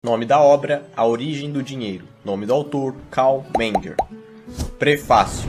Nome da obra: A Origem do Dinheiro. Nome do autor: Carl Menger. Prefácio.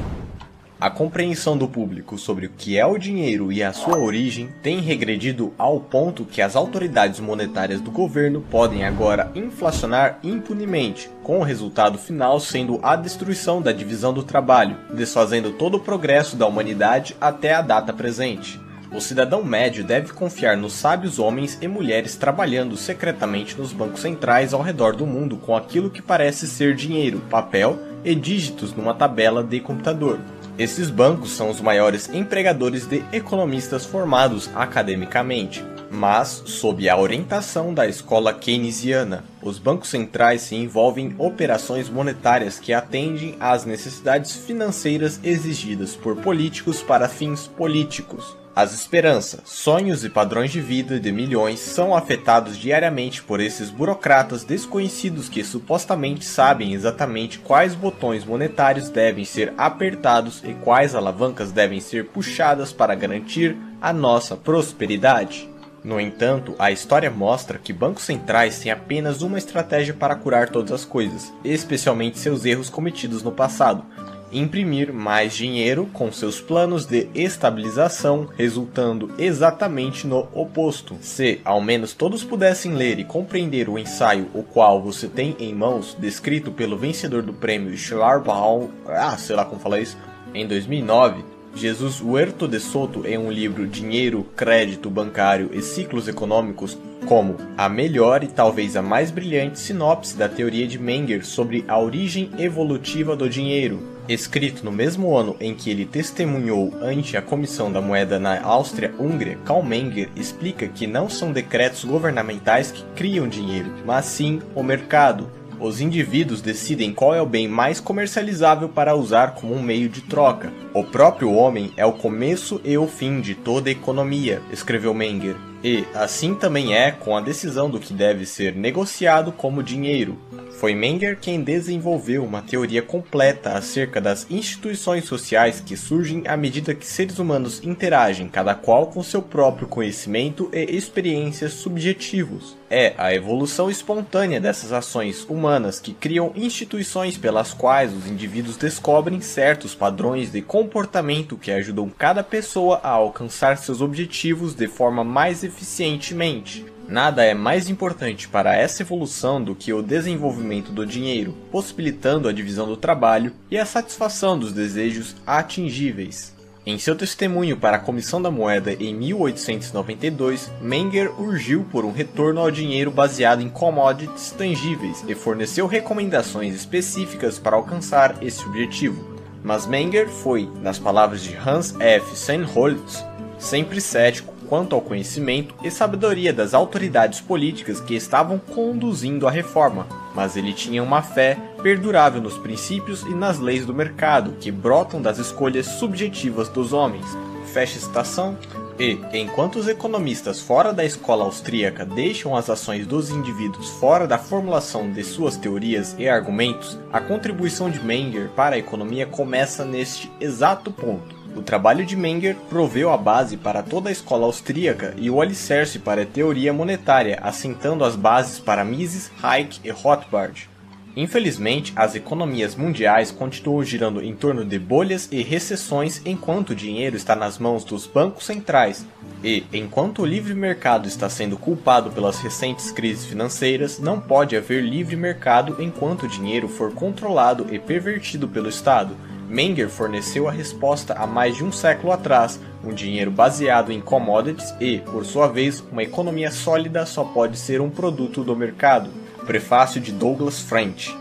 A compreensão do público sobre o que é o dinheiro e a sua origem tem regredido ao ponto que as autoridades monetárias do governo podem agora inflacionar impunemente, com o resultado final sendo a destruição da divisão do trabalho, desfazendo todo o progresso da humanidade até a data presente. O cidadão médio deve confiar nos sábios homens e mulheres trabalhando secretamente nos bancos centrais ao redor do mundo com aquilo que parece ser dinheiro, papel e dígitos numa tabela de computador. Esses bancos são os maiores empregadores de economistas formados academicamente, mas sob a orientação da escola keynesiana. Os bancos centrais se envolvem em operações monetárias que atendem às necessidades financeiras exigidas por políticos para fins políticos. As esperanças, sonhos e padrões de vida de milhões são afetados diariamente por esses burocratas desconhecidos que supostamente sabem exatamente quais botões monetários devem ser apertados e quais alavancas devem ser puxadas para garantir a nossa prosperidade. No entanto, a história mostra que bancos centrais têm apenas uma estratégia para curar todas as coisas, especialmente seus erros cometidos no passado: imprimir mais dinheiro com seus planos de estabilização, resultando exatamente no oposto. Se ao menos todos pudessem ler e compreender o ensaio o qual você tem em mãos, descrito pelo vencedor do prêmio Schlarbaum, sei lá como falar isso, em 2009, Jesus Huerto de Soto, em um livro Dinheiro, Crédito Bancário e Ciclos Econômicos, como a melhor e talvez a mais brilhante sinopse da teoria de Menger sobre a origem evolutiva do dinheiro. Escrito no mesmo ano em que ele testemunhou ante a Comissão da Moeda na Áustria-Hungria, Carl Menger explica que não são decretos governamentais que criam dinheiro, mas sim o mercado. Os indivíduos decidem qual é o bem mais comercializável para usar como um meio de troca. O próprio homem é o começo e o fim de toda a economia, escreveu Menger. E assim também é com a decisão do que deve ser negociado como dinheiro. Foi Menger quem desenvolveu uma teoria completa acerca das instituições sociais que surgem à medida que seres humanos interagem, cada qual com seu próprio conhecimento e experiências subjetivos. É a evolução espontânea dessas ações humanas que criam instituições pelas quais os indivíduos descobrem certos padrões de comportamento que ajudam cada pessoa a alcançar seus objetivos de forma mais eficientemente. Nada é mais importante para essa evolução do que o desenvolvimento do dinheiro, possibilitando a divisão do trabalho e a satisfação dos desejos atingíveis. Em seu testemunho para a Comissão da Moeda em 1892, Menger urgiu por um retorno ao dinheiro baseado em commodities tangíveis e forneceu recomendações específicas para alcançar esse objetivo. Mas Menger foi, nas palavras de Hans F. Sennholz, sempre cético quanto ao conhecimento e sabedoria das autoridades políticas que estavam conduzindo a reforma, mas ele tinha uma fé perdurável nos princípios e nas leis do mercado que brotam das escolhas subjetivas dos homens. Fecha citação. E, enquanto os economistas fora da escola austríaca deixam as ações dos indivíduos fora da formulação de suas teorias e argumentos, a contribuição de Menger para a economia começa neste exato ponto. O trabalho de Menger proveu a base para toda a escola austríaca e o alicerce para a teoria monetária, assentando as bases para Mises, Hayek e Rothbard. Infelizmente, as economias mundiais continuam girando em torno de bolhas e recessões enquanto o dinheiro está nas mãos dos bancos centrais. E, enquanto o livre mercado está sendo culpado pelas recentes crises financeiras, não pode haver livre mercado enquanto o dinheiro for controlado e pervertido pelo Estado. Menger forneceu a resposta há mais de um século atrás: um dinheiro baseado em commodities e, por sua vez, uma economia sólida só pode ser um produto do mercado. Prefácio de Douglas French.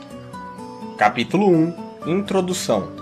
Capítulo 1. Introdução.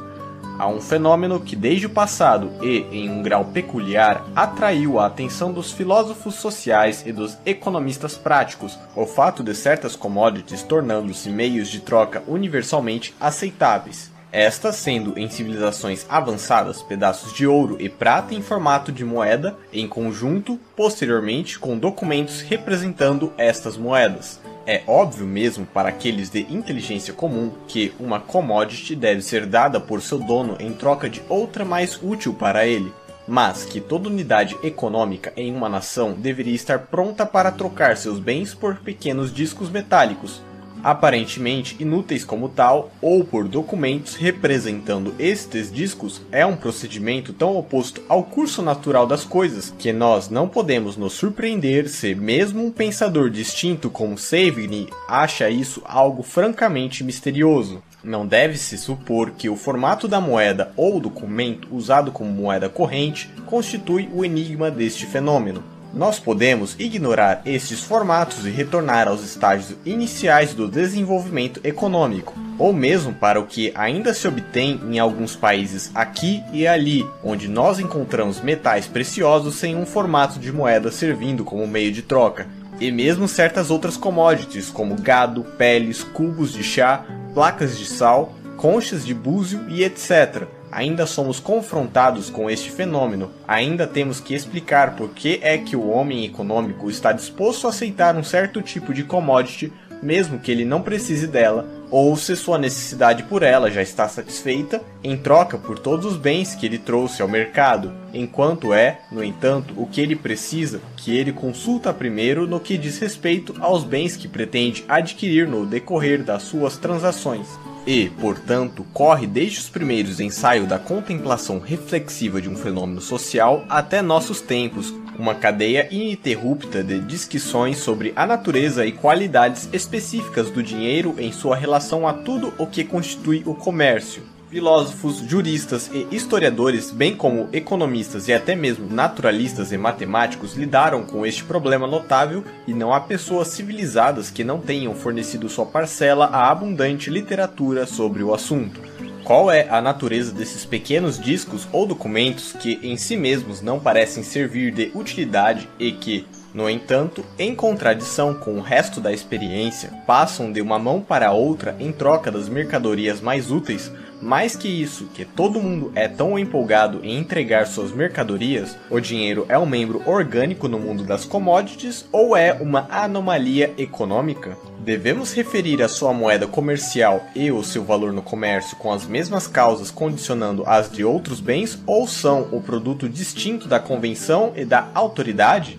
Há um fenômeno que desde o passado e, em um grau peculiar, atraiu a atenção dos filósofos sociais e dos economistas práticos: o fato de certas commodities tornando-se meios de troca universalmente aceitáveis. Estas sendo em civilizações avançadas pedaços de ouro e prata em formato de moeda, em conjunto, posteriormente, com documentos representando estas moedas. É óbvio mesmo para aqueles de inteligência comum que uma commodity deve ser dada por seu dono em troca de outra mais útil para ele, mas que toda unidade econômica em uma nação deveria estar pronta para trocar seus bens por pequenos discos metálicos, aparentemente inúteis como tal, ou por documentos representando estes discos, é um procedimento tão oposto ao curso natural das coisas, que nós não podemos nos surpreender se mesmo um pensador distinto como Savigny acha isso algo francamente misterioso. Não deve-se supor que o formato da moeda ou documento usado como moeda corrente constitui o enigma deste fenômeno. Nós podemos ignorar estes formatos e retornar aos estágios iniciais do desenvolvimento econômico, ou mesmo para o que ainda se obtém em alguns países aqui e ali, onde nós encontramos metais preciosos sem um formato de moeda servindo como meio de troca, e mesmo certas outras commodities como gado, peles, cubos de chá, placas de sal, conchas de búzio e etc. Ainda somos confrontados com este fenômeno, ainda temos que explicar por que é que o homem econômico está disposto a aceitar um certo tipo de commodity, mesmo que ele não precise dela, ou se sua necessidade por ela já está satisfeita, em troca por todos os bens que ele trouxe ao mercado, enquanto é, no entanto, o que ele precisa, que ele consulta primeiro no que diz respeito aos bens que pretende adquirir no decorrer das suas transações. E, portanto, corre desde os primeiros ensaios da contemplação reflexiva de um fenômeno social até nossos tempos, uma cadeia ininterrupta de disquisições sobre a natureza e qualidades específicas do dinheiro em sua relação a tudo o que constitui o comércio. Filósofos, juristas e historiadores, bem como economistas e até mesmo naturalistas e matemáticos lidaram com este problema notável, e não há pessoas civilizadas que não tenham fornecido sua parcela à abundante literatura sobre o assunto. Qual é a natureza desses pequenos discos ou documentos que em si mesmos não parecem servir de utilidade e que, no entanto, em contradição com o resto da experiência, passam de uma mão para a outra em troca das mercadorias mais úteis? Mais que isso, que todo mundo é tão empolgado em entregar suas mercadorias, o dinheiro é um membro orgânico no mundo das commodities ou é uma anomalia econômica? Devemos referir a sua moeda comercial e o seu valor no comércio com as mesmas causas condicionando as de outros bens, ou são o produto distinto da convenção e da autoridade?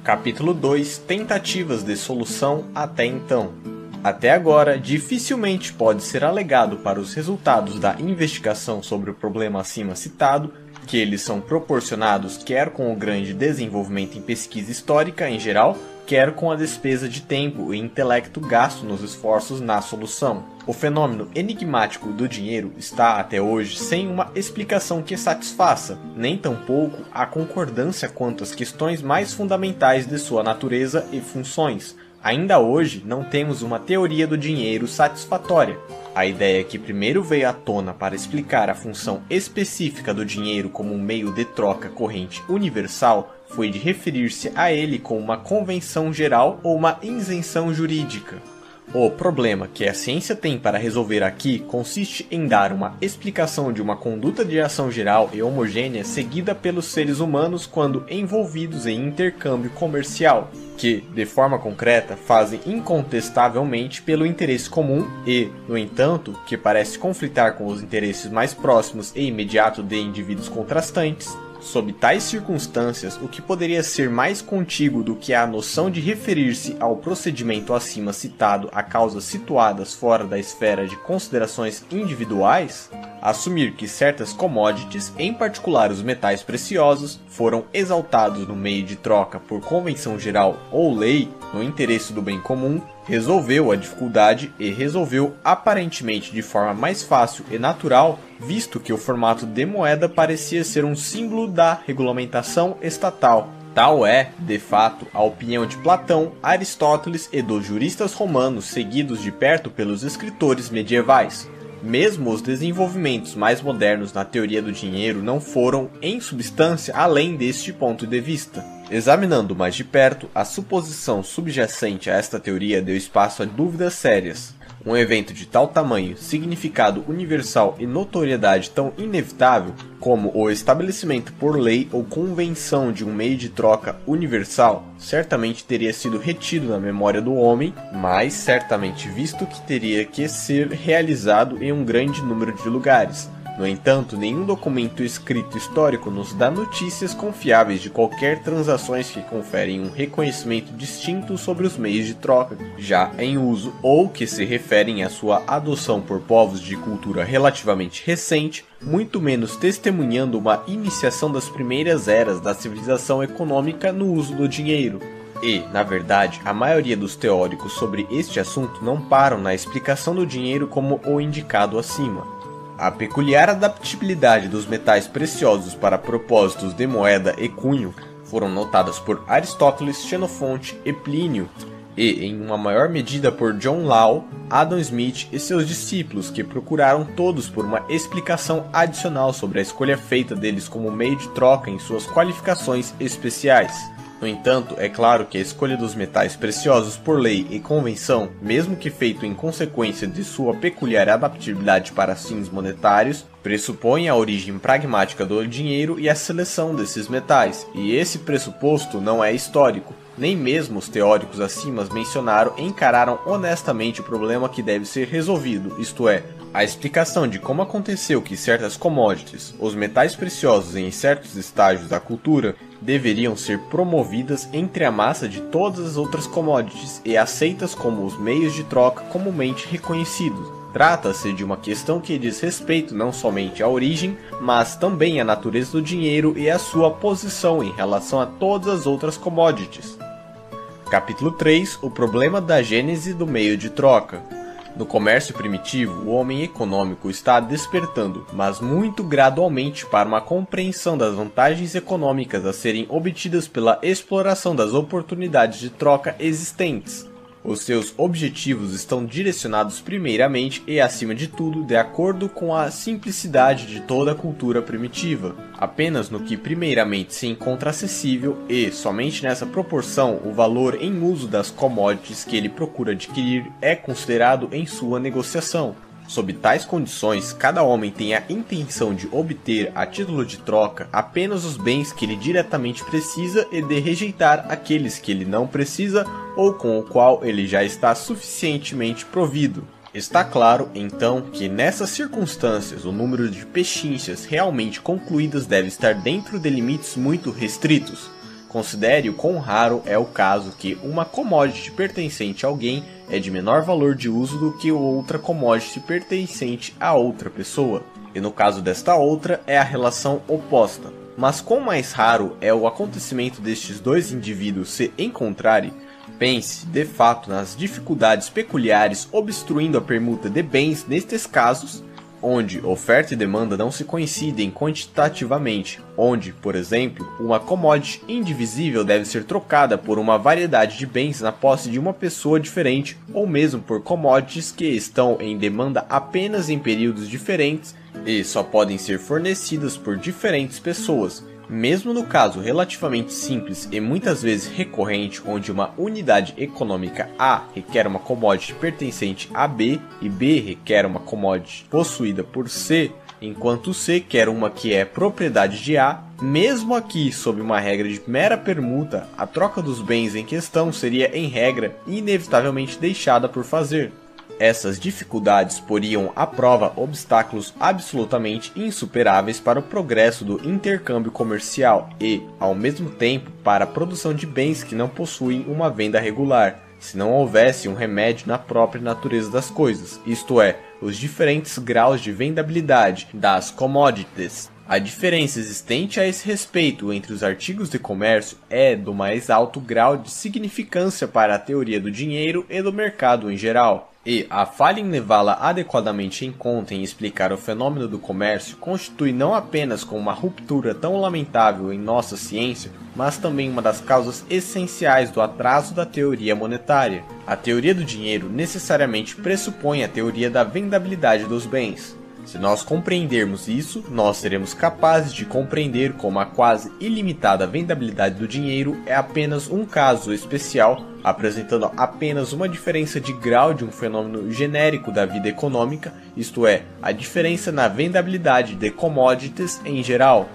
Capítulo 2 – Tentativas de solução até então. Até agora, dificilmente pode ser alegado para os resultados da investigação sobre o problema acima citado que eles são proporcionados quer com o grande desenvolvimento em pesquisa histórica em geral, quer com a despesa de tempo e intelecto gasto nos esforços na solução. O fenômeno enigmático do dinheiro está até hoje sem uma explicação que satisfaça, nem tampouco a concordância quanto às questões mais fundamentais de sua natureza e funções. Ainda hoje não temos uma teoria do dinheiro satisfatória. A ideia que primeiro veio à tona para explicar a função específica do dinheiro como um meio de troca corrente universal foi de referir-se a ele como uma convenção geral ou uma isenção jurídica. O problema que a ciência tem para resolver aqui consiste em dar uma explicação de uma conduta de ação geral e homogênea seguida pelos seres humanos quando envolvidos em intercâmbio comercial, que, de forma concreta, fazem incontestavelmente pelo interesse comum e, no entanto, que parece conflitar com os interesses mais próximos e imediatos de indivíduos contrastantes. Sob tais circunstâncias, o que poderia ser mais contíguo do que a noção de referir-se ao procedimento acima citado a causas situadas fora da esfera de considerações individuais? Assumir que certas commodities, em particular os metais preciosos, foram exaltados no meio de troca por convenção geral ou lei, no interesse do bem comum, resolveu a dificuldade e resolveu aparentemente de forma mais fácil e natural, visto que o formato de moeda parecia ser um símbolo da regulamentação estatal. Tal é, de fato, a opinião de Platão, Aristóteles e dos juristas romanos seguidos de perto pelos escritores medievais. Mesmo os desenvolvimentos mais modernos na teoria do dinheiro não foram, em substância, além deste ponto de vista. Examinando mais de perto, a suposição subjacente a esta teoria deu espaço a dúvidas sérias. Um evento de tal tamanho, significado universal e notoriedade tão inevitável como o estabelecimento por lei ou convenção de um meio de troca universal, certamente teria sido retido na memória do homem, mas certamente visto que teria que ser realizado em um grande número de lugares. No entanto, nenhum documento escrito histórico nos dá notícias confiáveis de qualquer transações que conferem um reconhecimento distinto sobre os meios de troca já em uso ou que se referem à sua adoção por povos de cultura relativamente recente, muito menos testemunhando uma iniciação das primeiras eras da civilização econômica no uso do dinheiro. E, na verdade, a maioria dos teóricos sobre este assunto não param na explicação do dinheiro como o indicado acima. A peculiar adaptabilidade dos metais preciosos para propósitos de moeda e cunho foram notadas por Aristóteles, Xenofonte e Plínio, e em uma maior medida por John Law, Adam Smith e seus discípulos, que procuraram todos por uma explicação adicional sobre a escolha feita deles como meio de troca em suas qualificações especiais. No entanto, é claro que a escolha dos metais preciosos por lei e convenção, mesmo que feito em consequência de sua peculiar adaptabilidade para fins monetários, pressupõe a origem pragmática do dinheiro e a seleção desses metais, e esse pressuposto não é histórico. Nem mesmo os teóricos acima mencionados encararam honestamente o problema que deve ser resolvido, isto é, a explicação de como aconteceu que certas commodities, os metais preciosos em certos estágios da cultura, deveriam ser promovidas entre a massa de todas as outras commodities e aceitas como os meios de troca comumente reconhecidos. Trata-se de uma questão que diz respeito não somente à origem, mas também à natureza do dinheiro e à sua posição em relação a todas as outras commodities. Capítulo 3 – O problema da gênese do meio de troca. No comércio primitivo, o homem econômico está despertando, mas muito gradualmente, para uma compreensão das vantagens econômicas a serem obtidas pela exploração das oportunidades de troca existentes. Os seus objetivos estão direcionados primeiramente e, acima de tudo, de acordo com a simplicidade de toda a cultura primitiva, apenas no que primeiramente se encontra acessível e, somente nessa proporção, o valor em uso das commodities que ele procura adquirir é considerado em sua negociação. Sob tais condições, cada homem tem a intenção de obter, a título de troca, apenas os bens que ele diretamente precisa e de rejeitar aqueles que ele não precisa ou com o qual ele já está suficientemente provido. Está claro, então, que nessas circunstâncias o número de pechinchas realmente concluídas deve estar dentro de limites muito restritos. Considere o quão raro é o caso que uma commodity pertencente a alguém é de menor valor de uso do que outra commodity pertencente a outra pessoa, e no caso desta outra é a relação oposta. Mas quão mais raro é o acontecimento destes dois indivíduos se encontrarem, pense, de fato, nas dificuldades peculiares obstruindo a permuta de bens nestes casos, onde oferta e demanda não se coincidem quantitativamente, onde, por exemplo, uma commodity indivisível deve ser trocada por uma variedade de bens na posse de uma pessoa diferente, ou mesmo por commodities que estão em demanda apenas em períodos diferentes e só podem ser fornecidas por diferentes pessoas. Mesmo no caso relativamente simples e muitas vezes recorrente, onde uma unidade econômica A requer uma commodity pertencente a B e B requer uma commodity possuída por C, enquanto C quer uma que é propriedade de A, mesmo aqui sob uma regra de mera permuta, a troca dos bens em questão seria em regra inevitavelmente deixada por fazer. Essas dificuldades poriam à prova obstáculos absolutamente insuperáveis para o progresso do intercâmbio comercial e, ao mesmo tempo, para a produção de bens que não possuem uma venda regular, se não houvesse um remédio na própria natureza das coisas, isto é, os diferentes graus de vendabilidade das commodities. A diferença existente a esse respeito entre os artigos de comércio é do mais alto grau de significância para a teoria do dinheiro e do mercado em geral. E a falha em levá-la adequadamente em conta em explicar o fenômeno do comércio constitui não apenas como uma ruptura tão lamentável em nossa ciência, mas também uma das causas essenciais do atraso da teoria monetária. A teoria do dinheiro necessariamente pressupõe a teoria da vendabilidade dos bens. Se nós compreendermos isso, nós seremos capazes de compreender como a quase ilimitada vendabilidade do dinheiro é apenas um caso especial, apresentando apenas uma diferença de grau de um fenômeno genérico da vida econômica, isto é, a diferença na vendabilidade de commodities em geral.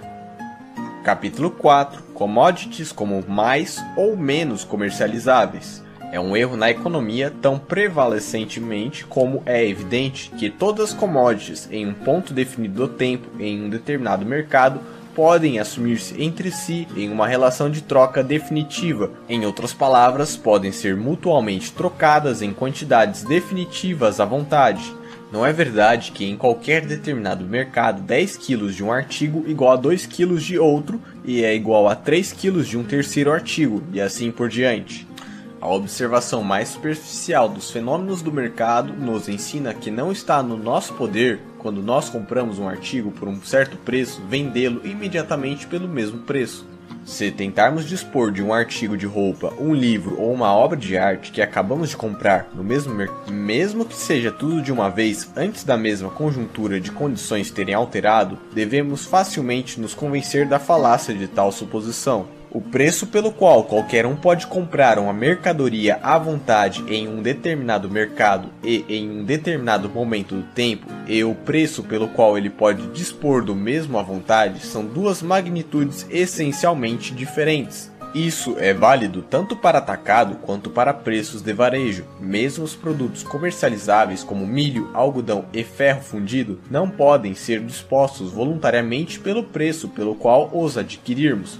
Capítulo 4 – Commodities como mais ou menos comercializáveis. É um erro na economia tão prevalecentemente como é evidente que todas as commodities em um ponto definido do tempo em um determinado mercado podem assumir-se entre si em uma relação de troca definitiva. Em outras palavras, podem ser mutuamente trocadas em quantidades definitivas à vontade. Não é verdade que em qualquer determinado mercado 10 kg de um artigo igual a 2 kg de outro e é igual a 3 kg de um terceiro artigo, e assim por diante. A observação mais superficial dos fenômenos do mercado nos ensina que não está no nosso poder, quando nós compramos um artigo por um certo preço, vendê-lo imediatamente pelo mesmo preço. Se tentarmos dispor de um artigo de roupa, um livro ou uma obra de arte que acabamos de comprar no mesmo que seja tudo de uma vez antes da mesma conjuntura de condições terem alterado, devemos facilmente nos convencer da falácia de tal suposição. O preço pelo qual qualquer um pode comprar uma mercadoria à vontade em um determinado mercado e em um determinado momento do tempo, e o preço pelo qual ele pode dispor do mesmo à vontade, são duas magnitudes essencialmente diferentes. Isso é válido tanto para atacado quanto para preços de varejo. Mesmo os produtos comercializáveis como milho, algodão e ferro fundido não podem ser dispostos voluntariamente pelo preço pelo qual os adquirirmos.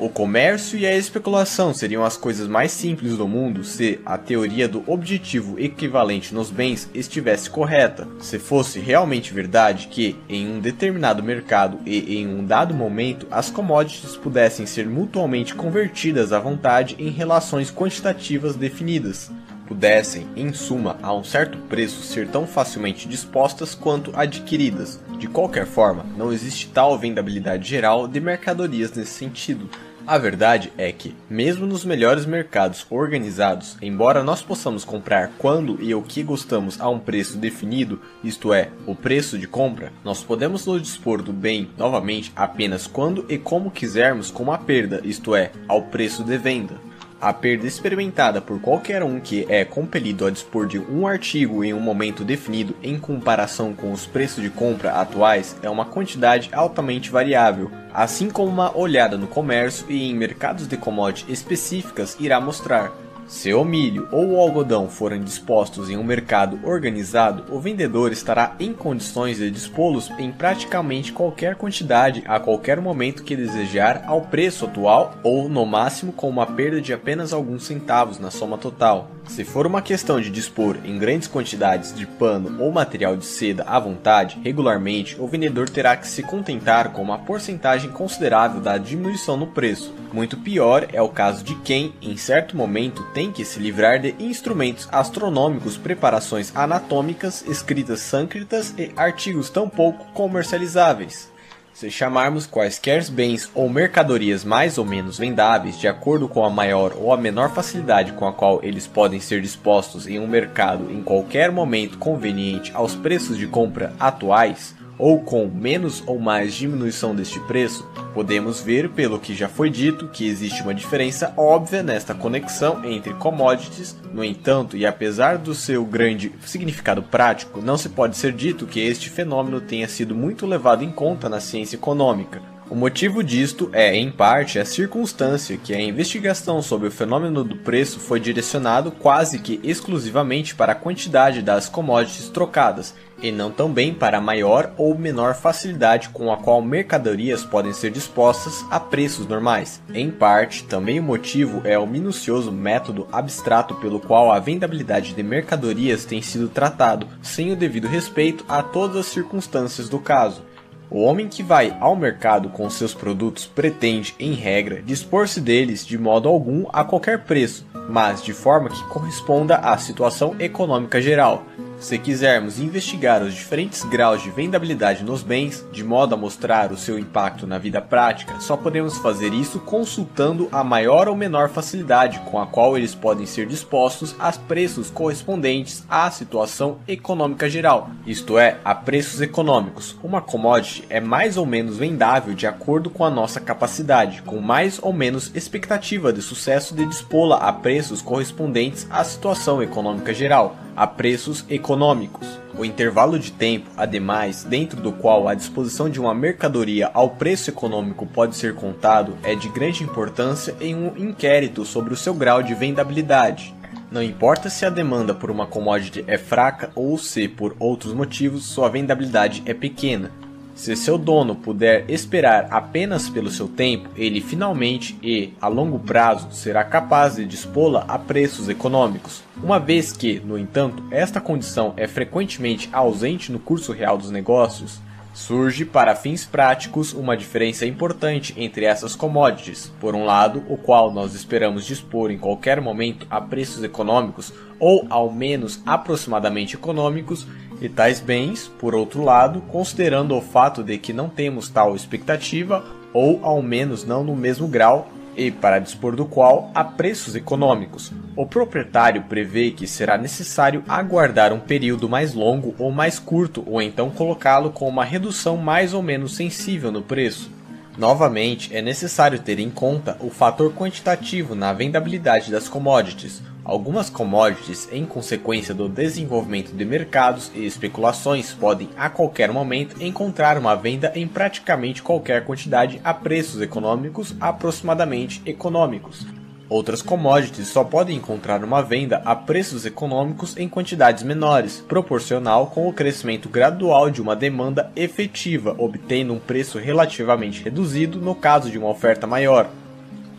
O comércio e a especulação seriam as coisas mais simples do mundo se a teoria do objetivo equivalente nos bens estivesse correta. Se fosse realmente verdade que, em um determinado mercado e em um dado momento, as commodities pudessem ser mutuamente convertidas à vontade em relações quantitativas definidas. Pudessem, em suma, a um certo preço ser tão facilmente dispostas quanto adquiridas. De qualquer forma, não existe tal vendabilidade geral de mercadorias nesse sentido. A verdade é que, mesmo nos melhores mercados organizados, embora nós possamos comprar quando e o que gostamos a um preço definido, isto é, o preço de compra, nós podemos nos dispor do bem novamente apenas quando e como quisermos com uma perda, isto é, ao preço de venda. A perda experimentada por qualquer um que é compelido a dispor de um artigo em um momento definido em comparação com os preços de compra atuais é uma quantidade altamente variável, assim como uma olhada no comércio e em mercados de commodities específicas irá mostrar. Se o milho ou o algodão forem dispostos em um mercado organizado, o vendedor estará em condições de dispô-los em praticamente qualquer quantidade a qualquer momento que desejar ao preço atual ou, no máximo, com uma perda de apenas alguns centavos na soma total. Se for uma questão de dispor em grandes quantidades de pano ou material de seda à vontade, regularmente, o vendedor terá que se contentar com uma porcentagem considerável da diminuição no preço. Muito pior é o caso de quem, em certo momento, tem que se livrar de instrumentos astronômicos, preparações anatômicas, escritas sânscritas e artigos tão pouco comercializáveis. Se chamarmos quaisquer bens ou mercadorias mais ou menos vendáveis de acordo com a maior ou a menor facilidade com a qual eles podem ser dispostos em um mercado em qualquer momento conveniente aos preços de compra atuais, ou com menos ou mais diminuição deste preço, podemos ver, pelo que já foi dito, que existe uma diferença óbvia nesta conexão entre commodities. No entanto, e apesar do seu grande significado prático, não se pode ser dito que este fenômeno tenha sido muito levado em conta na ciência econômica. O motivo disto é, em parte, a circunstância que a investigação sobre o fenômeno do preço foi direcionado quase que exclusivamente para a quantidade das commodities trocadas, e não também para a maior ou menor facilidade com a qual mercadorias podem ser dispostas a preços normais. Em parte, também o motivo é o minucioso método abstrato pelo qual a vendabilidade de mercadorias tem sido tratado, sem o devido respeito a todas as circunstâncias do caso. O homem que vai ao mercado com seus produtos pretende, em regra, dispor-se deles de modo algum a qualquer preço, mas de forma que corresponda à situação econômica geral. Se quisermos investigar os diferentes graus de vendabilidade nos bens, de modo a mostrar o seu impacto na vida prática, só podemos fazer isso consultando a maior ou menor facilidade com a qual eles podem ser dispostos a preços correspondentes à situação econômica geral, isto é, a preços econômicos. Uma commodity é mais ou menos vendável de acordo com a nossa capacidade, com mais ou menos expectativa de sucesso de dispô-la a preços correspondentes à situação econômica geral, a preços econômicos. O intervalo de tempo, ademais, dentro do qual a disposição de uma mercadoria ao preço econômico pode ser contado, é de grande importância em um inquérito sobre o seu grau de vendabilidade. Não importa se a demanda por uma commodity é fraca ou se, por outros motivos, sua vendabilidade é pequena. Se seu dono puder esperar apenas pelo seu tempo, ele finalmente e a longo prazo será capaz de dispô-la a preços econômicos. Uma vez que, no entanto, esta condição é frequentemente ausente no curso real dos negócios, surge, para fins práticos, uma diferença importante entre essas commodities. Por um lado, o qual nós esperamos dispor em qualquer momento a preços econômicos ou ao menos aproximadamente econômicos, e tais bens, por outro lado, considerando o fato de que não temos tal expectativa ou ao menos não no mesmo grau e para dispor do qual a preços econômicos. O proprietário prevê que será necessário aguardar um período mais longo ou mais curto ou então colocá-lo com uma redução mais ou menos sensível no preço. Novamente, é necessário ter em conta o fator quantitativo na vendabilidade das commodities. Algumas commodities, em consequência do desenvolvimento de mercados e especulações, podem a qualquer momento encontrar uma venda em praticamente qualquer quantidade a preços econômicos aproximadamente econômicos. Outras commodities só podem encontrar uma venda a preços econômicos em quantidades menores, proporcional com o crescimento gradual de uma demanda efetiva, obtendo um preço relativamente reduzido no caso de uma oferta maior.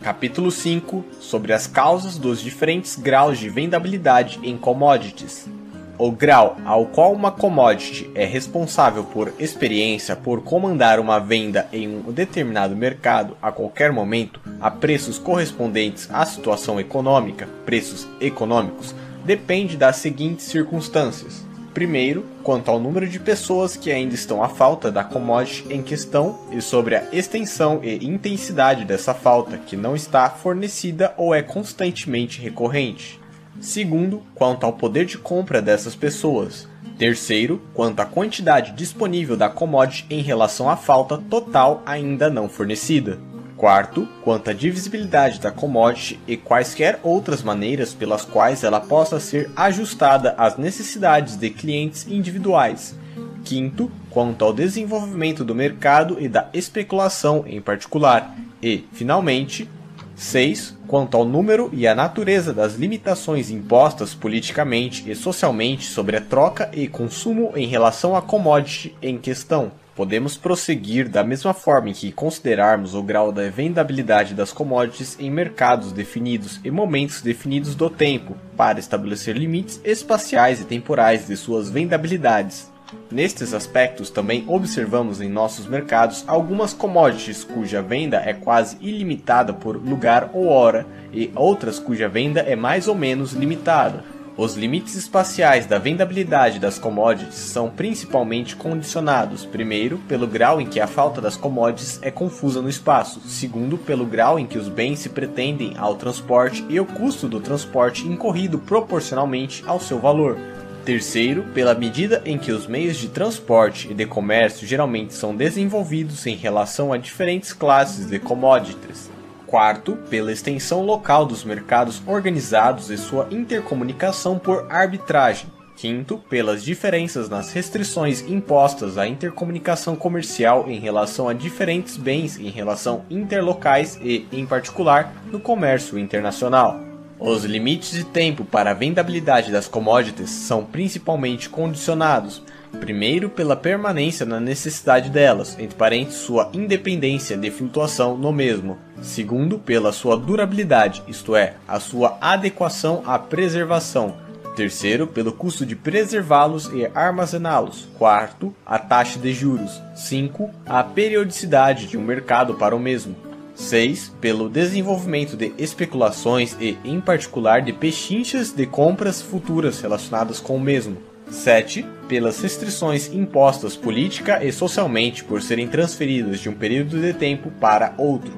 Capítulo 5 sobre as causas dos diferentes graus de vendabilidade em commodities. O grau ao qual uma commodity é responsável por experiência por comandar uma venda em um determinado mercado a qualquer momento a preços correspondentes à situação econômica, preços econômicos, depende das seguintes circunstâncias. Primeiro, quanto ao número de pessoas que ainda estão à falta da commodity em questão e sobre a extensão e intensidade dessa falta que não está fornecida ou é constantemente recorrente. Segundo, quanto ao poder de compra dessas pessoas. Terceiro, quanto à quantidade disponível da commodity em relação à falta total ainda não fornecida. Quarto, quanto à divisibilidade da commodity e quaisquer outras maneiras pelas quais ela possa ser ajustada às necessidades de clientes individuais. Quinto, quanto ao desenvolvimento do mercado e da especulação em particular. E, finalmente, 6. Quanto ao número e à natureza das limitações impostas politicamente e socialmente sobre a troca e consumo em relação à commodity em questão. Podemos prosseguir da mesma forma em que considerarmos o grau da vendabilidade das commodities em mercados definidos e momentos definidos do tempo, para estabelecer limites espaciais e temporais de suas vendabilidades. Nestes aspectos também observamos em nossos mercados algumas commodities cuja venda é quase ilimitada por lugar ou hora e outras cuja venda é mais ou menos limitada. Os limites espaciais da vendabilidade das commodities são principalmente condicionados, primeiro, pelo grau em que a falta das commodities é confusa no espaço, segundo, pelo grau em que os bens se pretendem ao transporte e o custo do transporte incorrido proporcionalmente ao seu valor. Terceiro, pela medida em que os meios de transporte e de comércio geralmente são desenvolvidos em relação a diferentes classes de commodities. Quarto, pela extensão local dos mercados organizados e sua intercomunicação por arbitragem. Quinto, pelas diferenças nas restrições impostas à intercomunicação comercial em relação a diferentes bens em relação interlocais e, em particular, no comércio internacional. Os limites de tempo para a vendabilidade das commodities são principalmente condicionados, primeiro pela permanência na necessidade delas, entre parênteses sua independência de flutuação no mesmo, segundo pela sua durabilidade, isto é, a sua adequação à preservação, terceiro pelo custo de preservá-los e armazená-los, quarto a taxa de juros, 5 a periodicidade de um mercado para o mesmo. 6. Pelo desenvolvimento de especulações e, em particular, de pechinchas de compras futuras relacionadas com o mesmo. 7. Pelas restrições impostas política e socialmente por serem transferidas de um período de tempo para outro.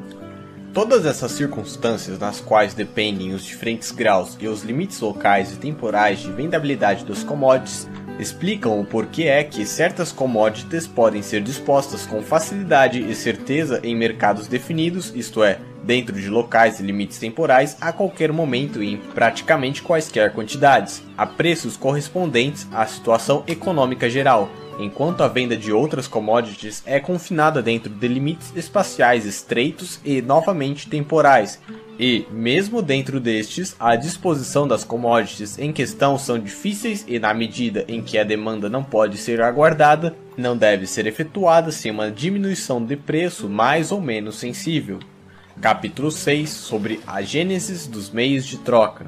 Todas essas circunstâncias nas quais dependem os diferentes graus e os limites locais e temporais de vendabilidade dos commodities explicam o porquê é que certas commodities podem ser dispostas com facilidade e certeza em mercados definidos, isto é, dentro de locais e limites temporais a qualquer momento e em praticamente quaisquer quantidades, a preços correspondentes à situação econômica geral, enquanto a venda de outras commodities é confinada dentro de limites espaciais estreitos e novamente temporais, E, mesmo dentro destes, a disposição das commodities em questão são difíceis e, na medida em que a demanda não pode ser aguardada, não deve ser efetuada sem uma diminuição de preço mais ou menos sensível. Capítulo 6 sobre a gênese dos meios de troca.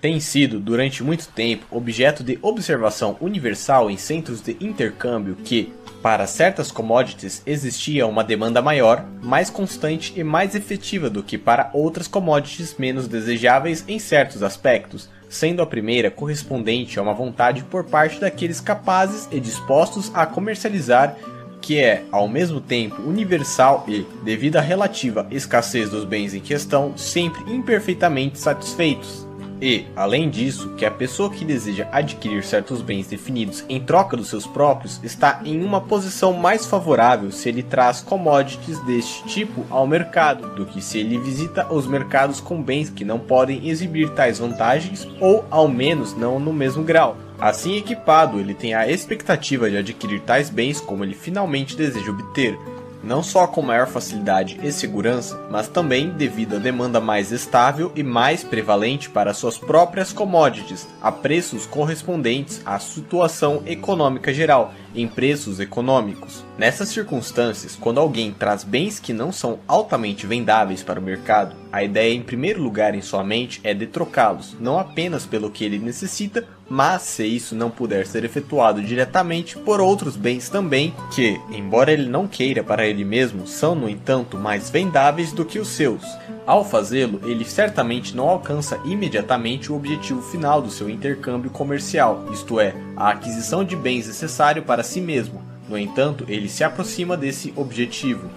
Tem sido, durante muito tempo, objeto de observação universal em centros de intercâmbio que, para certas commodities, existia uma demanda maior, mais constante e mais efetiva do que para outras commodities menos desejáveis em certos aspectos, sendo a primeira correspondente a uma vontade por parte daqueles capazes e dispostos a comercializar, que é, ao mesmo tempo, universal e, devido à relativa escassez dos bens em questão, sempre imperfeitamente satisfeitos. E, além disso, que a pessoa que deseja adquirir certos bens definidos em troca dos seus próprios está em uma posição mais favorável se ele traz commodities deste tipo ao mercado do que se ele visita os mercados com bens que não podem exibir tais vantagens ou, ao menos, não no mesmo grau. Assim equipado, ele tem a expectativa de adquirir tais bens como ele finalmente deseja obter, não só com maior facilidade e segurança, mas também devido à demanda mais estável e mais prevalente para suas próprias commodities, a preços correspondentes à situação econômica geral, em preços econômicos. Nessas circunstâncias, quando alguém traz bens que não são altamente vendáveis para o mercado, a ideia em primeiro lugar em sua mente é de trocá-los, não apenas pelo que ele necessita, mas se isso não puder ser efetuado diretamente por outros bens também, que, embora ele não queira para ele mesmo, são no entanto mais vendáveis do que os seus. Ao fazê-lo, ele certamente não alcança imediatamente o objetivo final do seu intercâmbio comercial, isto é, a aquisição de bens necessário para si mesmo. No entanto, ele se aproxima desse objetivo.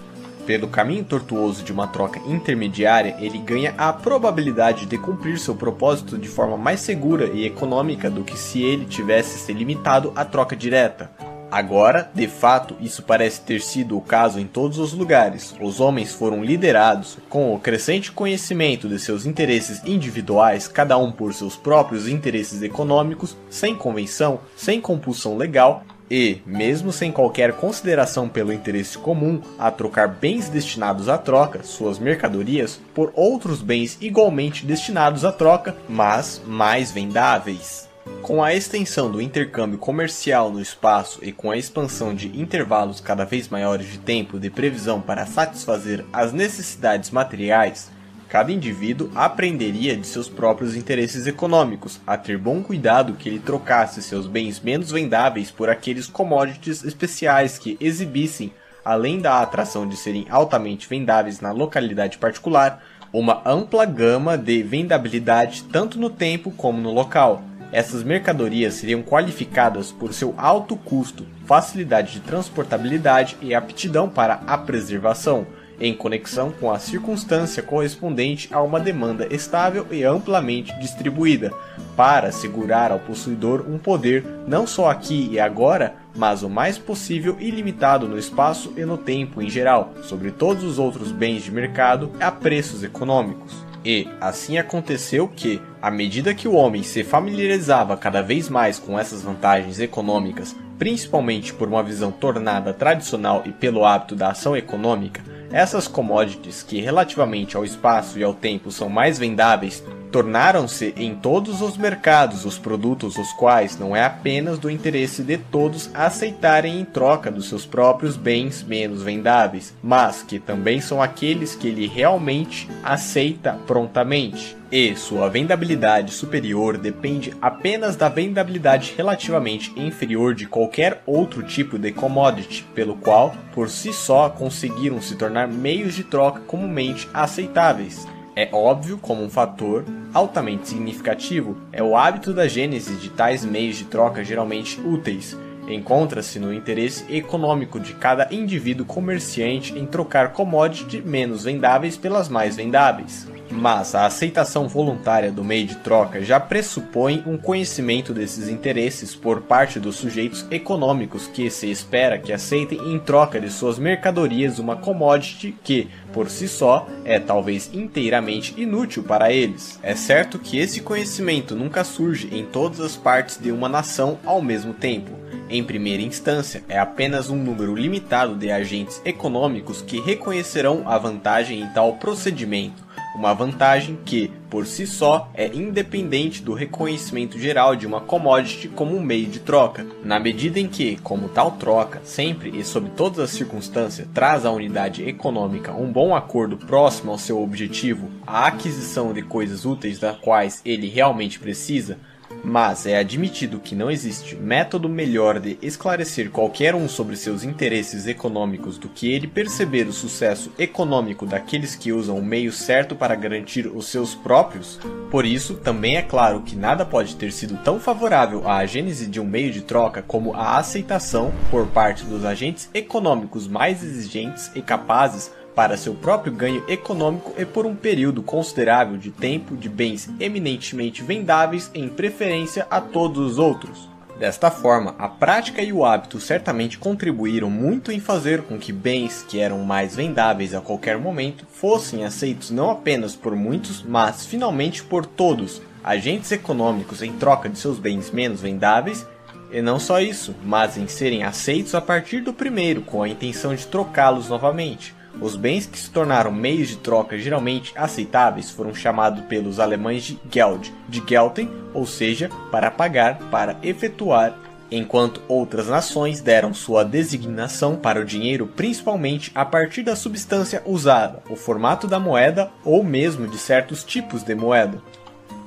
Pelo caminho tortuoso de uma troca intermediária, ele ganha a probabilidade de cumprir seu propósito de forma mais segura e econômica do que se ele tivesse se limitado à troca direta. Agora, de fato, isso parece ter sido o caso em todos os lugares. Os homens foram liderados, com o crescente conhecimento de seus interesses individuais, cada um por seus próprios interesses econômicos, sem convenção, sem compulsão legal, e, mesmo sem qualquer consideração pelo interesse comum, a trocar bens destinados à troca, suas mercadorias, por outros bens igualmente destinados à troca, mas mais vendáveis. Com a extensão do intercâmbio comercial no espaço e com a expansão de intervalos cada vez maiores de tempo de previsão para satisfazer as necessidades materiais, cada indivíduo aprenderia de seus próprios interesses econômicos a ter bom cuidado que ele trocasse seus bens menos vendáveis por aqueles commodities especiais que exibissem, além da atração de serem altamente vendáveis na localidade particular, uma ampla gama de vendabilidade tanto no tempo como no local. Essas mercadorias seriam qualificadas por seu alto custo, facilidade de transportabilidade e aptidão para a preservação, em conexão com a circunstância correspondente a uma demanda estável e amplamente distribuída, para assegurar ao possuidor um poder não só aqui e agora, mas o mais possível ilimitado no espaço e no tempo em geral, sobre todos os outros bens de mercado a preços econômicos. E, assim aconteceu que, à medida que o homem se familiarizava cada vez mais com essas vantagens econômicas, principalmente por uma visão tornada tradicional e pelo hábito da ação econômica, essas commodities, que relativamente ao espaço e ao tempo são mais vendáveis, tornaram-se em todos os mercados os produtos os quais não é apenas do interesse de todos aceitarem em troca dos seus próprios bens menos vendáveis, mas que também são aqueles que ele realmente aceita prontamente. E sua vendabilidade superior depende apenas da vendabilidade relativamente inferior de qualquer outro tipo de commodity, pelo qual, por si só, conseguiram se tornar meios de troca comumente aceitáveis. É óbvio como um fator altamente significativo é o hábito da gênese de tais meios de troca geralmente úteis. Encontra-se no interesse econômico de cada indivíduo comerciante em trocar commodities menos vendáveis pelas mais vendáveis. Mas a aceitação voluntária do meio de troca já pressupõe um conhecimento desses interesses por parte dos sujeitos econômicos que se espera que aceitem em troca de suas mercadorias uma commodity que, por si só, é talvez inteiramente inútil para eles. É certo que esse conhecimento nunca surge em todas as partes de uma nação ao mesmo tempo. Em primeira instância, é apenas um número limitado de agentes econômicos que reconhecerão a vantagem em tal procedimento. uma vantagem que, por si só, é independente do reconhecimento geral de uma commodity como um meio de troca, na medida em que, como tal troca, sempre e sob todas as circunstâncias, traz à unidade econômica um bom acordo próximo ao seu objetivo, a aquisição de coisas úteis das quais ele realmente precisa, mas é admitido que não existe método melhor de esclarecer qualquer um sobre seus interesses econômicos do que ele perceber o sucesso econômico daqueles que usam o meio certo para garantir os seus próprios. Por isso, também é claro que nada pode ter sido tão favorável à gênese de um meio de troca como a aceitação, por parte dos agentes econômicos mais exigentes e capazes, para seu próprio ganho econômico e por um período considerável de tempo de bens eminentemente vendáveis em preferência a todos os outros. Desta forma, a prática e o hábito certamente contribuíram muito em fazer com que bens que eram mais vendáveis a qualquer momento fossem aceitos não apenas por muitos, mas finalmente por todos, agentes econômicos em troca de seus bens menos vendáveis, e não só isso, mas em serem aceitos a partir do primeiro com a intenção de trocá-los novamente. Os bens que se tornaram meios de troca geralmente aceitáveis foram chamados pelos alemães de Geld, de gelten, ou seja, para pagar, para efetuar, enquanto outras nações deram sua designação para o dinheiro principalmente a partir da substância usada, o formato da moeda ou mesmo de certos tipos de moeda.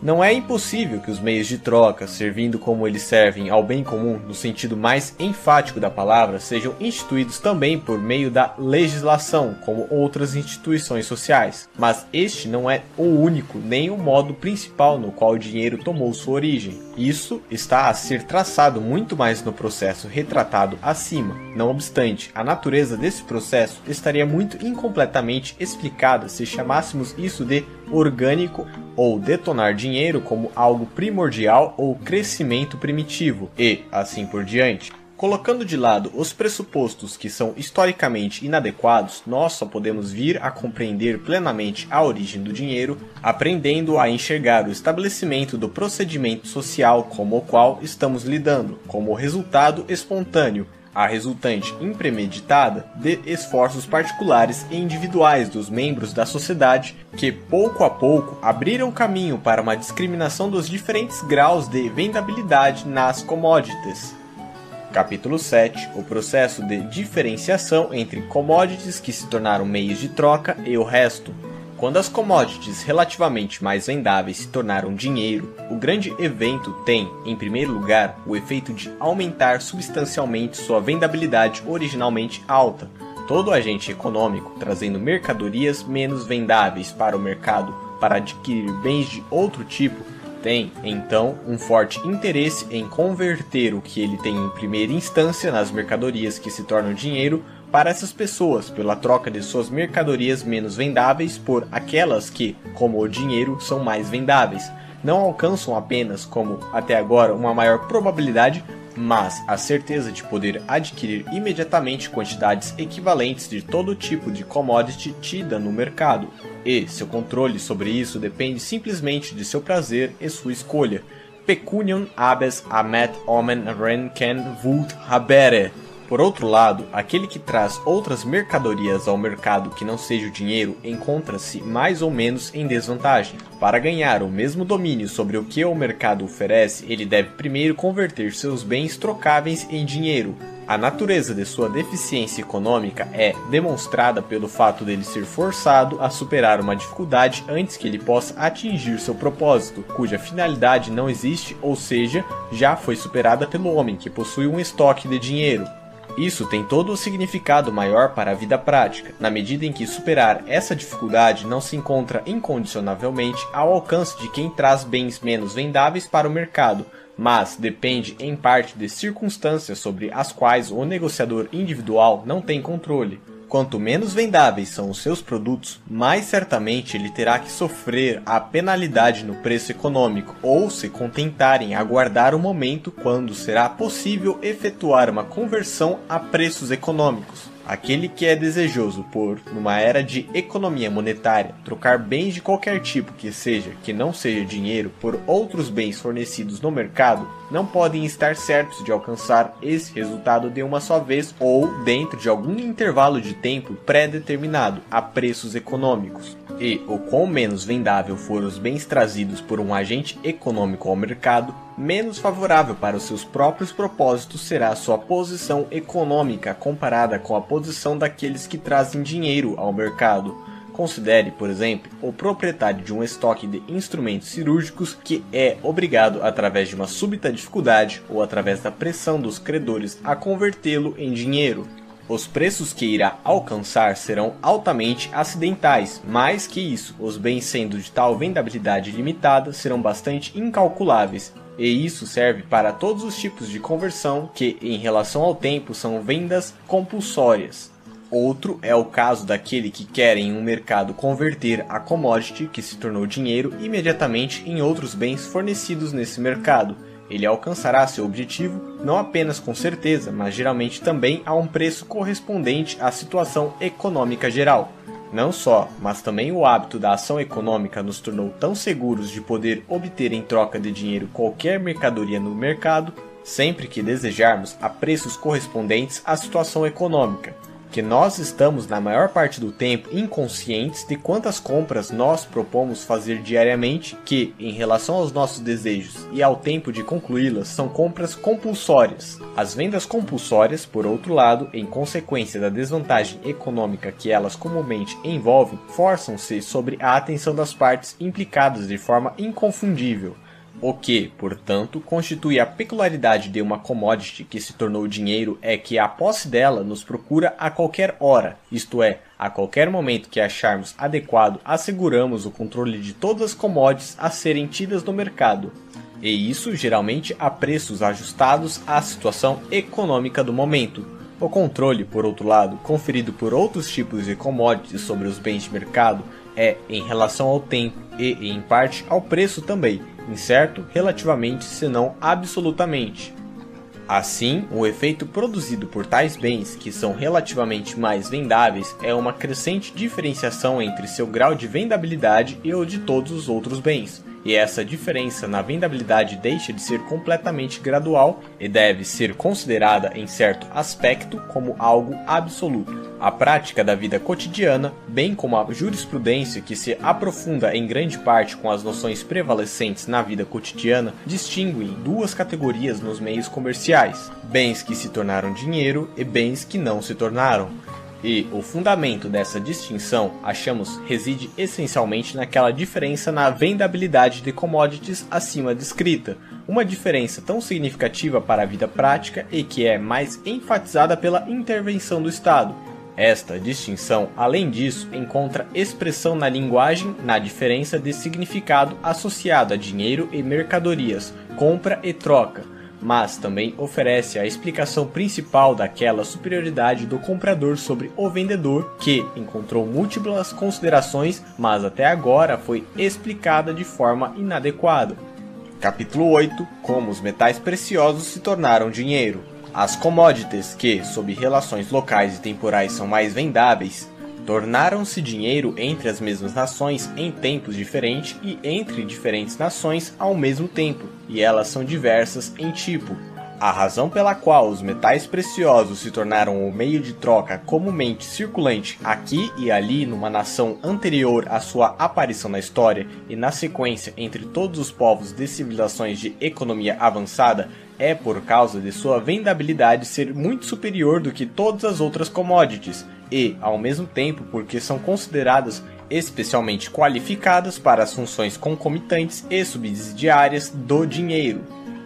Não é impossível que os meios de troca, servindo como eles servem ao bem comum no sentido mais enfático da palavra, sejam instituídos também por meio da legislação, como outras instituições sociais. Mas este não é o único nem o modo principal no qual o dinheiro tomou sua origem. Isso está a ser traçado muito mais no processo retratado acima. Não obstante, a natureza desse processo estaria muito incompletamente explicada se chamássemos isso de orgânico ou detonar dinheiro como algo primordial ou crescimento primitivo, e assim por diante. Colocando de lado os pressupostos que são historicamente inadequados, nós só podemos vir a compreender plenamente a origem do dinheiro, aprendendo a enxergar o estabelecimento do procedimento social como o qual estamos lidando, como resultado espontâneo, a resultante impremeditada de esforços particulares e individuais dos membros da sociedade que, pouco a pouco, abriram caminho para uma discriminação dos diferentes graus de vendabilidade nas commodities. Capítulo 7. O processo de diferenciação entre commodities que se tornaram meios de troca e o resto. Quando as commodities relativamente mais vendáveis se tornaram dinheiro, o grande evento tem, em primeiro lugar, o efeito de aumentar substancialmente sua vendabilidade originalmente alta. Todo agente econômico, trazendo mercadorias menos vendáveis para o mercado para adquirir bens de outro tipo, tem, então, um forte interesse em converter o que ele tem em primeira instância nas mercadorias que se tornam dinheiro para essas pessoas, pela troca de suas mercadorias menos vendáveis por aquelas que, como o dinheiro, são mais vendáveis. Não alcançam apenas, como até agora, uma maior probabilidade, mas a certeza de poder adquirir imediatamente quantidades equivalentes de todo tipo de commodity tida no mercado. E seu controle sobre isso depende simplesmente de seu prazer e sua escolha. Pecuniam habes amet omen renken vult habere. Por outro lado, aquele que traz outras mercadorias ao mercado que não seja o dinheiro encontra-se mais ou menos em desvantagem. Para ganhar o mesmo domínio sobre o que o mercado oferece, ele deve primeiro converter seus bens trocáveis em dinheiro. A natureza de sua deficiência econômica é demonstrada pelo fato dele ser forçado a superar uma dificuldade antes que ele possa atingir seu propósito, cuja finalidade não existe, ou seja, já foi superada pelo homem que possui um estoque de dinheiro. Isso tem todo o significado maior para a vida prática, na medida em que superar essa dificuldade não se encontra incondicionavelmente ao alcance de quem traz bens menos vendáveis para o mercado, mas depende em parte de circunstâncias sobre as quais o negociador individual não tem controle. Quanto menos vendáveis são os seus produtos, mais certamente ele terá que sofrer a penalidade no preço econômico, ou se contentar em aguardar o momento quando será possível efetuar uma conversão a preços econômicos. Aquele que é desejoso por, numa era de economia monetária, trocar bens de qualquer tipo que não seja dinheiro por outros bens fornecidos no mercado, não podem estar certos de alcançar esse resultado de uma só vez ou dentro de algum intervalo de tempo pré-determinado a preços econômicos. E o quão menos vendável for os bens trazidos por um agente econômico ao mercado, menos favorável para os seus próprios propósitos será a sua posição econômica comparada com a posição daqueles que trazem dinheiro ao mercado. Considere, por exemplo, o proprietário de um estoque de instrumentos cirúrgicos que é obrigado, através de uma súbita dificuldade ou através da pressão dos credores, a convertê-lo em dinheiro. Os preços que irá alcançar serão altamente acidentais, mais que isso, os bens sendo de tal vendabilidade limitada serão bastante incalculáveis, e isso serve para todos os tipos de conversão que, em relação ao tempo, são vendas compulsórias. Outro é o caso daquele que quer em um mercado converter a commodity que se tornou dinheiro imediatamente em outros bens fornecidos nesse mercado. Ele alcançará seu objetivo não apenas com certeza, mas geralmente também a um preço correspondente à situação econômica geral. Não só, mas também o hábito da ação econômica nos tornou tão seguros de poder obter em troca de dinheiro qualquer mercadoria no mercado, sempre que desejarmos, a preços correspondentes à situação econômica, que nós estamos na maior parte do tempo inconscientes de quantas compras nós propomos fazer diariamente que, em relação aos nossos desejos e ao tempo de concluí-las, são compras compulsórias. As vendas compulsórias, por outro lado, em consequência da desvantagem econômica que elas comumente envolvem, forçam-se sobre a atenção das partes implicadas de forma inconfundível. O que, portanto, constitui a peculiaridade de uma commodity que se tornou dinheiro é que a posse dela nos procura a qualquer hora, isto é, a qualquer momento que acharmos adequado, asseguramos o controle de todas as commodities a serem tidas no mercado. E isso geralmente a preços ajustados à situação econômica do momento. O controle, por outro lado, conferido por outros tipos de commodities sobre os bens de mercado é em relação ao tempo e, em parte, ao preço também, incerto relativamente, senão absolutamente. Assim, o efeito produzido por tais bens, que são relativamente mais vendáveis, é uma crescente diferenciação entre seu grau de vendabilidade e o de todos os outros bens. E essa diferença na vendabilidade deixa de ser completamente gradual e deve ser considerada em certo aspecto como algo absoluto. A prática da vida cotidiana, bem como a jurisprudência que se aprofunda em grande parte com as noções prevalecentes na vida cotidiana, distinguem duas categorias nos meios comerciais: bens que se tornaram dinheiro e bens que não se tornaram. E o fundamento dessa distinção, achamos, reside essencialmente naquela diferença na vendabilidade de commodities acima descrita, uma diferença tão significativa para a vida prática e que é mais enfatizada pela intervenção do Estado. Esta distinção, além disso, encontra expressão na linguagem na diferença de significado associado a dinheiro e mercadorias, compra e troca, mas também oferece a explicação principal daquela superioridade do comprador sobre o vendedor que encontrou múltiplas considerações, mas até agora foi explicada de forma inadequada. Capítulo 8. Como os metais preciosos se tornaram dinheiro. As commodities que, sob relações locais e temporais, são mais vendáveis, tornaram-se dinheiro entre as mesmas nações em tempos diferentes e entre diferentes nações ao mesmo tempo, e elas são diversas em tipo. A razão pela qual os metais preciosos se tornaram o meio de troca comumente circulante aqui e ali numa nação anterior à sua aparição na história e na sequência entre todos os povos de civilizações de economia avançada é por causa de sua vendabilidade ser muito superior do que todas as outras commodities e, ao mesmo tempo, porque são consideradas especialmente qualificadas para as funções concomitantes e subsidiárias do dinheiro.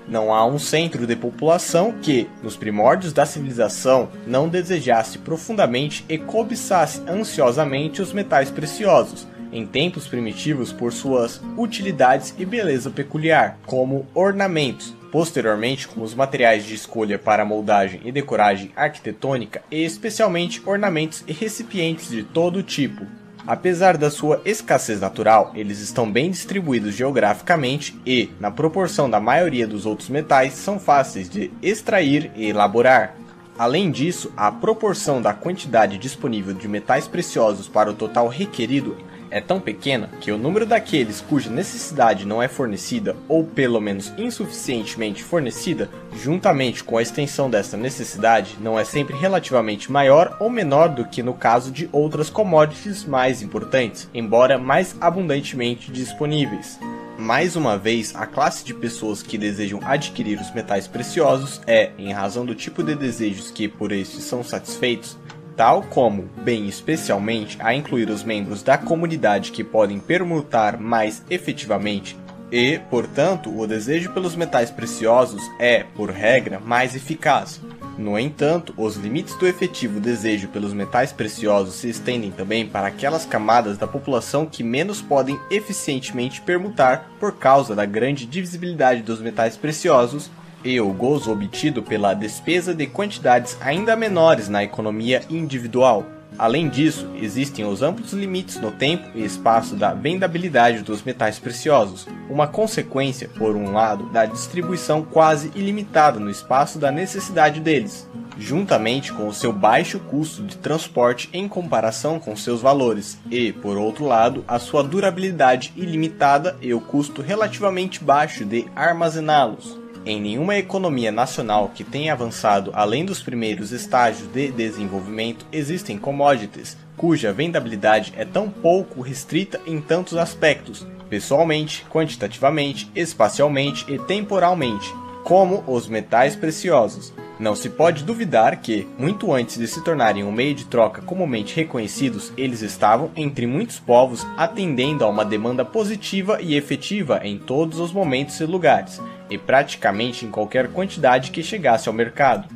Não há um centro de população que, nos primórdios da civilização, não desejasse profundamente e cobiçasse ansiosamente os metais preciosos, em tempos primitivos por suas utilidades e beleza peculiar, como ornamentos, posteriormente como os materiais de escolha para moldagem e decoragem arquitetônica e especialmente ornamentos e recipientes de todo tipo. Apesar da sua escassez natural, eles estão bem distribuídos geograficamente e, na proporção da maioria dos outros metais, são fáceis de extrair e elaborar. Além disso, a proporção da quantidade disponível de metais preciosos para o total requerido é tão pequena que o número daqueles cuja necessidade não é fornecida, ou pelo menos insuficientemente fornecida, juntamente com a extensão dessa necessidade, não é sempre relativamente maior ou menor do que no caso de outras commodities mais importantes, embora mais abundantemente disponíveis. Mais uma vez, a classe de pessoas que desejam adquirir os metais preciosos é, em razão do tipo de desejos que por estes são satisfeitos, tal como, bem especialmente, a incluir os membros da comunidade que podem permutar mais efetivamente, e, portanto, o desejo pelos metais preciosos é, por regra, mais eficaz. No entanto, os limites do efetivo desejo pelos metais preciosos se estendem também para aquelas camadas da população que menos podem eficientemente permutar por causa da grande divisibilidade dos metais preciosos e o gozo obtido pela despesa de quantidades ainda menores na economia individual. Além disso, existem os amplos limites no tempo e espaço da vendabilidade dos metais preciosos, uma consequência, por um lado, da distribuição quase ilimitada no espaço da necessidade deles, juntamente com o seu baixo custo de transporte em comparação com seus valores, e, por outro lado, a sua durabilidade ilimitada e o custo relativamente baixo de armazená-los. Em nenhuma economia nacional que tenha avançado além dos primeiros estágios de desenvolvimento existem commodities, cuja vendabilidade é tão pouco restrita em tantos aspectos, pessoalmente, quantitativamente, espacialmente e temporalmente, como os metais preciosos. Não se pode duvidar que, muito antes de se tornarem um meio de troca comumente reconhecidos, eles estavam, entre muitos povos, atendendo a uma demanda positiva e efetiva em todos os momentos e lugares, e praticamente em qualquer quantidade que chegasse ao mercado.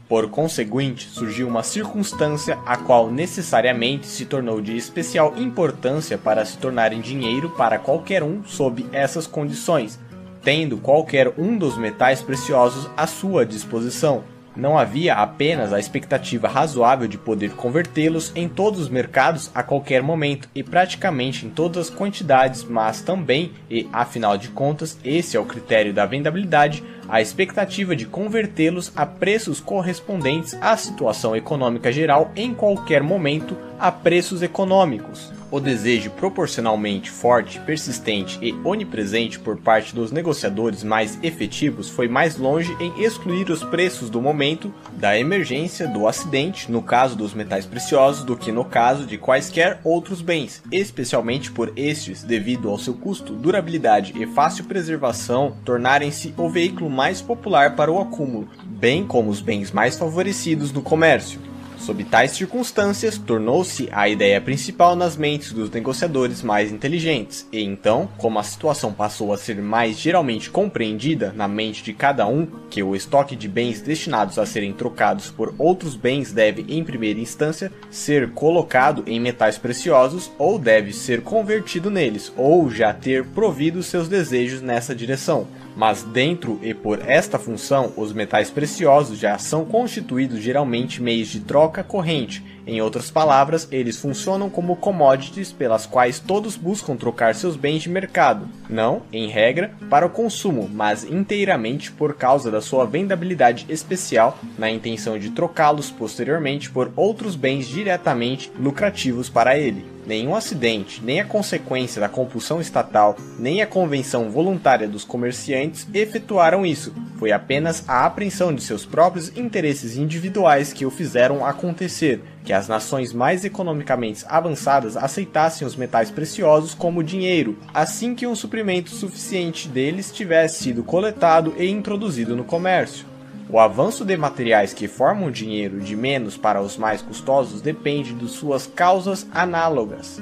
Por conseguinte, surgiu uma circunstância a qual necessariamente se tornou de especial importância para se tornarem dinheiro para qualquer um sob essas condições, tendo qualquer um dos metais preciosos à sua disposição. Não havia apenas a expectativa razoável de poder convertê-los em todos os mercados a qualquer momento e praticamente em todas as quantidades, mas também, e afinal de contas, esse é o critério da vendabilidade, a expectativa de convertê-los a preços correspondentes à situação econômica geral em qualquer momento a preços econômicos. O desejo proporcionalmente forte, persistente e onipresente por parte dos negociadores mais efetivos foi mais longe em excluir os preços do momento da emergência do acidente, no caso dos metais preciosos, do que no caso de quaisquer outros bens, especialmente por estes, devido ao seu custo, durabilidade e fácil preservação, tornarem-se o veículo mais popular para o acúmulo, bem como os bens mais favorecidos no comércio. Sob tais circunstâncias, tornou-se a ideia principal nas mentes dos negociadores mais inteligentes, e então, como a situação passou a ser mais geralmente compreendida na mente de cada um, que o estoque de bens destinados a serem trocados por outros bens deve, em primeira instância, ser colocado em metais preciosos, ou deve ser convertido neles, ou já ter provido seus desejos nessa direção. Mas dentro e por esta função, os metais preciosos já são constituídos geralmente meios de troca corrente. Em outras palavras, eles funcionam como commodities pelas quais todos buscam trocar seus bens de mercado, não, em regra, para o consumo, mas inteiramente por causa da sua vendabilidade especial, na intenção de trocá-los posteriormente por outros bens diretamente lucrativos para ele. Nenhum acidente, nem a consequência da compulsão estatal, nem a convenção voluntária dos comerciantes efetuaram isso. Foi apenas a apreensão de seus próprios interesses individuais que o fizeram acontecer, que as nações mais economicamente avançadas aceitassem os metais preciosos como dinheiro, assim que um suprimento suficiente deles tivesse sido coletado e introduzido no comércio. O avanço de materiais que formam dinheiro de menos para os mais custosos depende de suas causas análogas.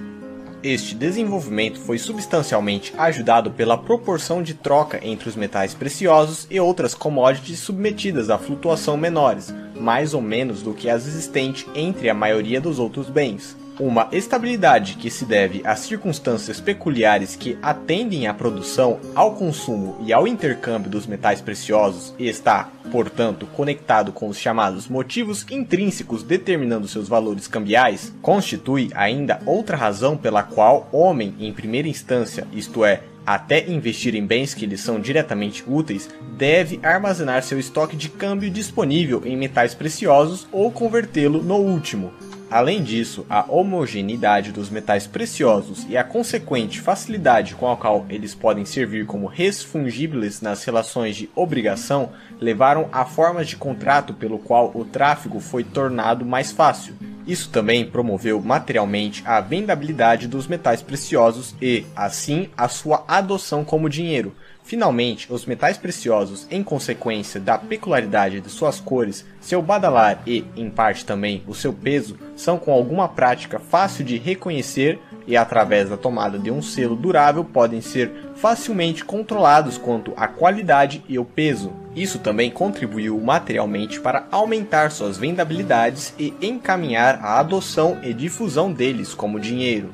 Este desenvolvimento foi substancialmente ajudado pela proporção de troca entre os metais preciosos e outras commodities submetidas a flutuação menores, mais ou menos do que as existentes entre a maioria dos outros bens. Uma estabilidade que se deve a circunstâncias peculiares que atendem à produção, ao consumo e ao intercâmbio dos metais preciosos e está, portanto, conectado com os chamados motivos intrínsecos determinando seus valores cambiais, constitui ainda outra razão pela qual homem, em primeira instância, isto é, até investir em bens que lhes são diretamente úteis, deve armazenar seu estoque de câmbio disponível em metais preciosos ou convertê-lo no último. Além disso, a homogeneidade dos metais preciosos e a consequente facilidade com a qual eles podem servir como res fungíveis nas relações de obrigação levaram a formas de contrato pelo qual o tráfego foi tornado mais fácil. Isso também promoveu materialmente a vendabilidade dos metais preciosos e, assim, a sua adoção como dinheiro. Finalmente, os metais preciosos, em consequência da peculiaridade de suas cores, seu badalar e, em parte também, o seu peso, são com alguma prática fácil de reconhecer e, através da tomada de um selo durável, podem ser facilmente controlados quanto à qualidade e o peso. Isso também contribuiu materialmente para aumentar suas vendabilidades e encaminhar a adoção e difusão deles como dinheiro.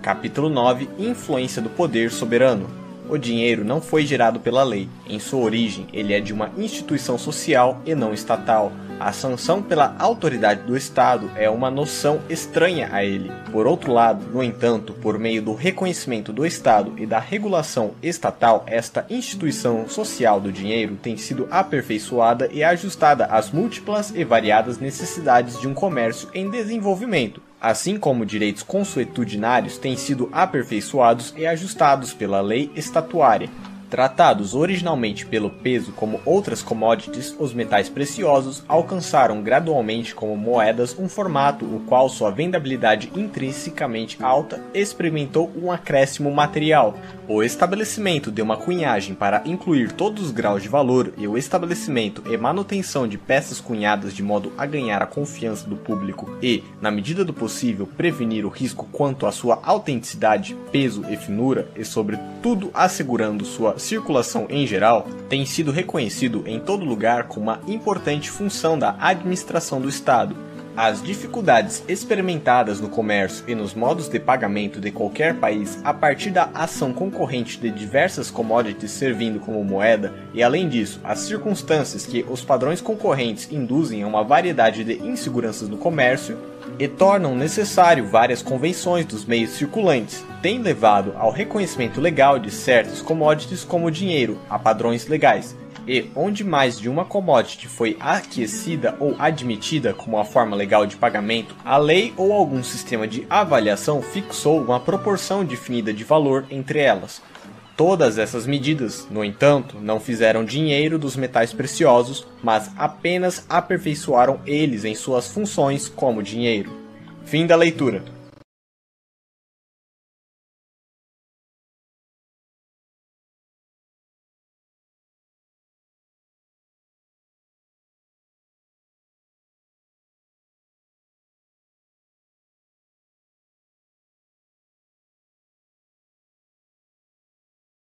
Capítulo 9 – Influência do poder soberano. O dinheiro não foi gerado pela lei. Em sua origem, ele é de uma instituição social e não estatal. A sanção pela autoridade do Estado é uma noção estranha a ele. Por outro lado, no entanto, por meio do reconhecimento do Estado e da regulação estatal, esta instituição social do dinheiro tem sido aperfeiçoada e ajustada às múltiplas e variadas necessidades de um comércio em desenvolvimento, assim como direitos consuetudinários têm sido aperfeiçoados e ajustados pela lei estatuária. Tratados originalmente pelo peso como outras commodities, os metais preciosos alcançaram gradualmente como moedas um formato o qual sua vendabilidade intrinsecamente alta experimentou um acréscimo material. O estabelecimento de uma cunhagem para incluir todos os graus de valor e o estabelecimento e manutenção de peças cunhadas de modo a ganhar a confiança do público e, na medida do possível, prevenir o risco quanto à sua autenticidade, peso e finura e, sobretudo, assegurando sua circulação em geral, tem sido reconhecido em todo lugar como uma importante função da administração do Estado. As dificuldades experimentadas no comércio e nos modos de pagamento de qualquer país a partir da ação concorrente de diversas commodities servindo como moeda e, além disso, as circunstâncias que os padrões concorrentes induzem a uma variedade de inseguranças no comércio e tornam necessário várias convenções dos meios circulantes, têm levado ao reconhecimento legal de certas commodities como dinheiro a padrões legais. E, onde mais de uma commodity foi aquecida ou admitida como uma forma legal de pagamento, a lei ou algum sistema de avaliação fixou uma proporção definida de valor entre elas. Todas essas medidas, no entanto, não fizeram dinheiro dos metais preciosos, mas apenas aperfeiçoaram eles em suas funções como dinheiro. Fim da leitura.